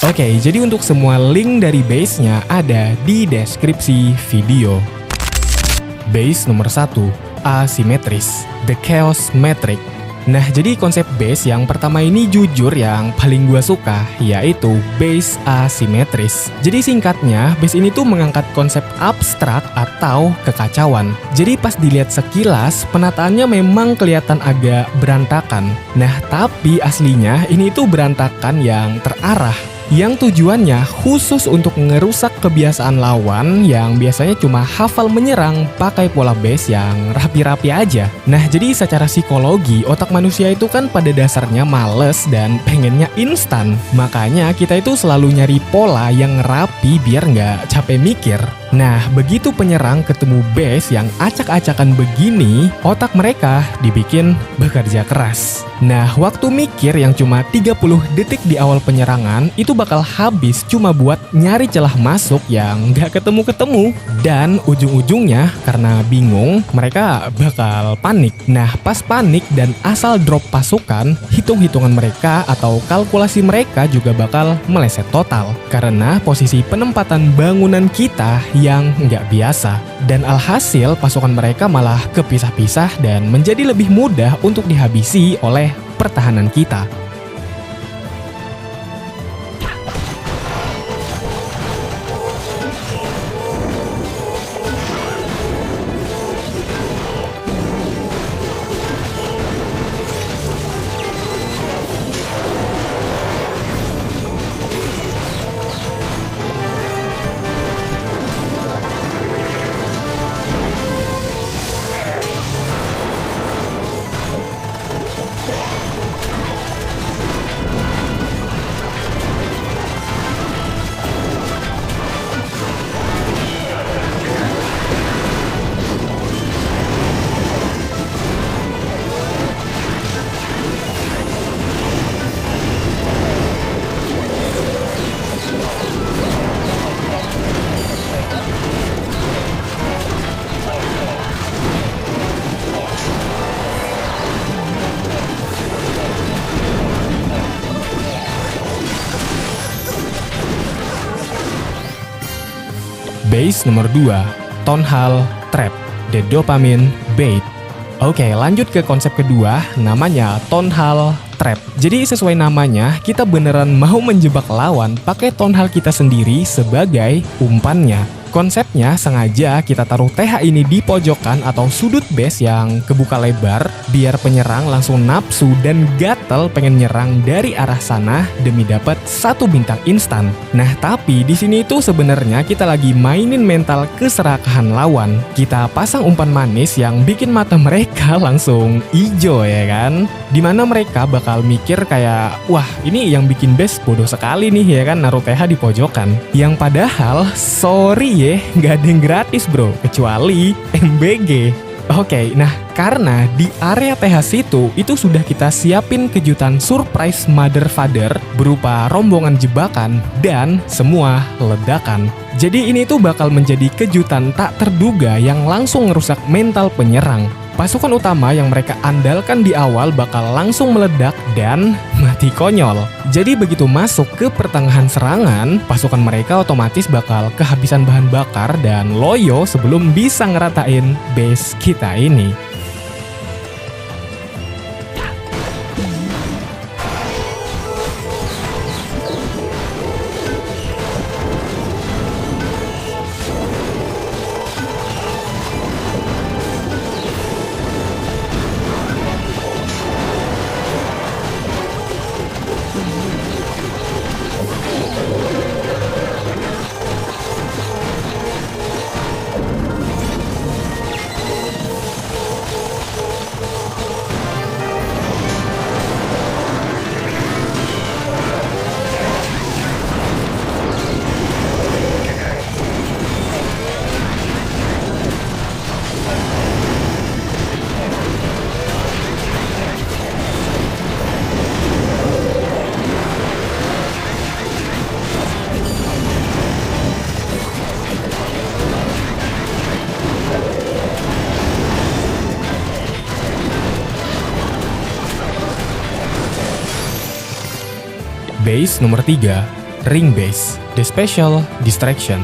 Oke, jadi untuk semua link dari base-nya ada di deskripsi video. Base nomor 1, asimetris, The Chaos Matrix. Nah, jadi konsep base yang pertama ini jujur yang paling gua suka, yaitu base asimetris. Jadi singkatnya, base ini tuh mengangkat konsep abstrak atau kekacauan. Jadi pas dilihat sekilas, penataannya memang kelihatan agak berantakan. Nah, tapi aslinya ini tuh berantakan yang terarah, yang tujuannya khusus untuk ngerusak kebiasaan lawan yang biasanya cuma hafal menyerang pakai pola base yang rapi-rapi aja. Nah, jadi secara psikologi, otak manusia itu kan pada dasarnya males dan pengennya instan. Makanya kita itu selalu nyari pola yang rapi biar nggak capek mikir. Nah, begitu penyerang ketemu base yang acak-acakan begini, otak mereka dibikin bekerja keras. Nah, waktu mikir yang cuma 30 detik di awal penyerangan itu bakal habis cuma buat nyari celah masuk yang nggak ketemu-ketemu. Dan ujung-ujungnya karena bingung, mereka bakal panik. Nah, pas panik dan asal drop pasukan, hitung-hitungan mereka atau kalkulasi mereka juga bakal meleset total. Karena posisi penempatan bangunan kita yang nggak biasa. Dan alhasil pasukan mereka malah kepisah-pisah dan menjadi lebih mudah untuk dihabisi oleh pertahanan kita. Base nomor 2, Tonhal Trap, The Dopamine Bait. Oke, lanjut ke konsep kedua, namanya Tonhal Trap. Jadi sesuai namanya, kita beneran mau menjebak lawan pakai tonhal kita sendiri sebagai umpannya. Konsepnya sengaja kita taruh TH ini di pojokan atau sudut base yang kebuka lebar biar penyerang langsung nafsu dan gatel pengen nyerang dari arah sana demi dapat 1 bintang instan. Nah, tapi di sini itu sebenarnya kita lagi mainin mental keserakahan lawan. Kita pasang umpan manis yang bikin mata mereka langsung ijo ya kan. Dimana mereka bakal mikir kayak, wah ini yang bikin base bodoh sekali nih ya kan naruh TH di pojokan. Yang padahal, sorry ya, nggak ada yang gratis bro, kecuali MBG. Oke, nah karena di area TH situ itu sudah kita siapin kejutan surprise mother father berupa rombongan jebakan dan semua ledakan. Jadi ini tuh bakal menjadi kejutan tak terduga yang langsung ngerusak mental penyerang. Pasukan utama yang mereka andalkan di awal bakal langsung meledak dan mati konyol. Jadi begitu masuk ke pertengahan serangan, pasukan mereka otomatis bakal kehabisan bahan bakar dan loyo sebelum bisa ngeratain base kita ini. Base nomor 3, ring base, the special distraction.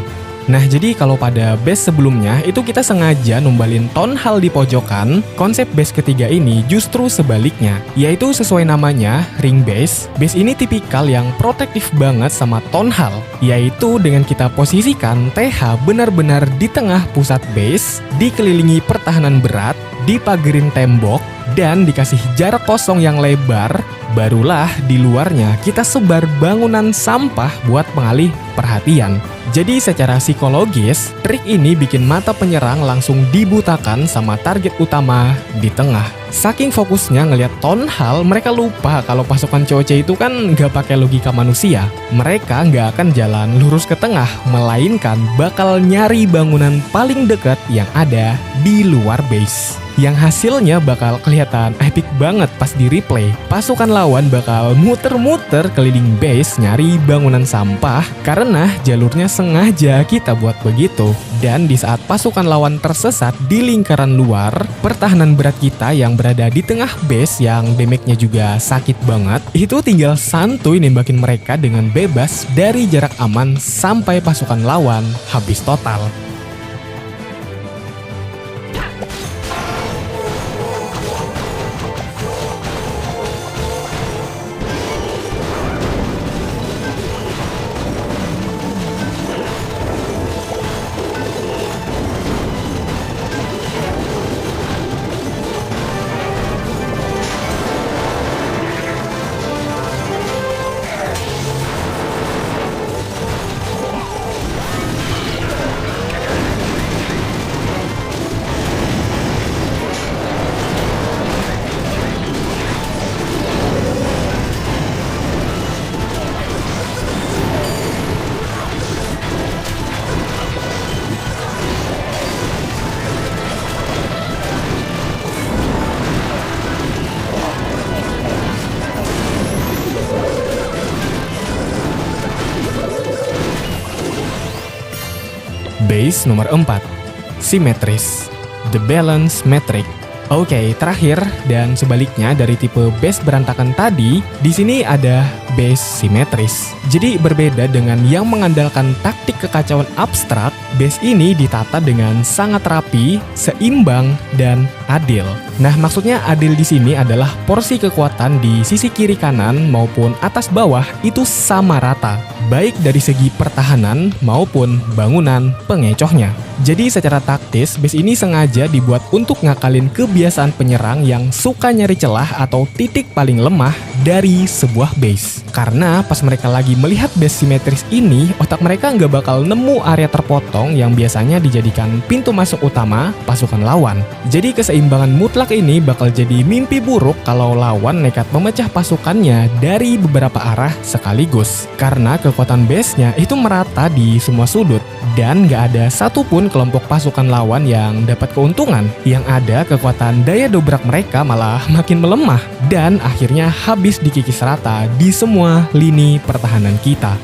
Nah, jadi kalau pada base sebelumnya itu kita sengaja numbalin tone hal di pojokan, konsep base ketiga ini justru sebaliknya, yaitu sesuai namanya, ring base. Base ini tipikal yang protektif banget sama tone hal, yaitu dengan kita posisikan TH benar-benar di tengah pusat base, dikelilingi pertahanan berat, dipagerin tembok, dan dikasih jarak kosong yang lebar, barulah di luarnya kita sebar bangunan sampah buat pengalih perhatian. Jadi secara psikologis, trik ini bikin mata penyerang langsung dibutakan sama target utama di tengah. Saking fokusnya ngelihat tone hal, mereka lupa kalau pasukan COC itu kan nggak pakai logika manusia. Mereka nggak akan jalan lurus ke tengah, melainkan bakal nyari bangunan paling dekat yang ada di luar base. Yang hasilnya bakal kelihatan epic banget pas di replay. Pasukan lawan bakal muter-muter keliling base nyari bangunan sampah karena jalurnya sengaja kita buat begitu. Dan di saat pasukan lawan tersesat di lingkaran luar, pertahanan berat kita yang berada di tengah base yang damage-nya juga sakit banget, itu tinggal santuy nembakin mereka dengan bebas dari jarak aman sampai pasukan lawan habis total. Base nomor 4, simetris, the balance metric. Oke, terakhir dan sebaliknya dari tipe base berantakan tadi, di sini ada base simetris. Jadi berbeda dengan yang mengandalkan taktik kekacauan abstrak, base ini ditata dengan sangat rapi, seimbang, dan adil. Nah, maksudnya adil di sini adalah porsi kekuatan di sisi kiri kanan maupun atas bawah itu sama rata, baik dari segi pertahanan maupun bangunan pengecohnya. Jadi secara taktis, base ini sengaja dibuat untuk ngakalin kebiasaan penyerang yang suka nyari celah atau titik paling lemah dari sebuah base. Karena pas mereka lagi melihat base simetris ini, otak mereka nggak bakal nemu area terpotong yang biasanya dijadikan pintu masuk utama pasukan lawan. Jadi keseimbangan mutlak ini bakal jadi mimpi buruk kalau lawan nekat memecah pasukannya dari beberapa arah sekaligus. Karena kekuatan base-nya itu merata di semua sudut, dan nggak ada satupun kelompok pasukan lawan yang dapat keuntungan. Yang ada kekuatan daya dobrak mereka malah makin melemah, dan akhirnya habis dikikis rata di semua lini pertahanan kita.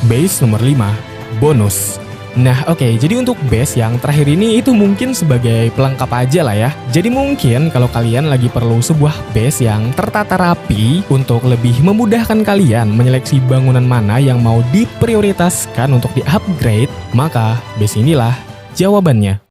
Base nomor 5, bonus. Nah oke, jadi untuk base yang terakhir ini itu mungkin sebagai pelengkap aja lah ya. Jadi mungkin kalau kalian lagi perlu sebuah base yang tertata rapi untuk lebih memudahkan kalian menyeleksi bangunan mana yang mau diprioritaskan untuk di-upgrade, maka base inilah jawabannya.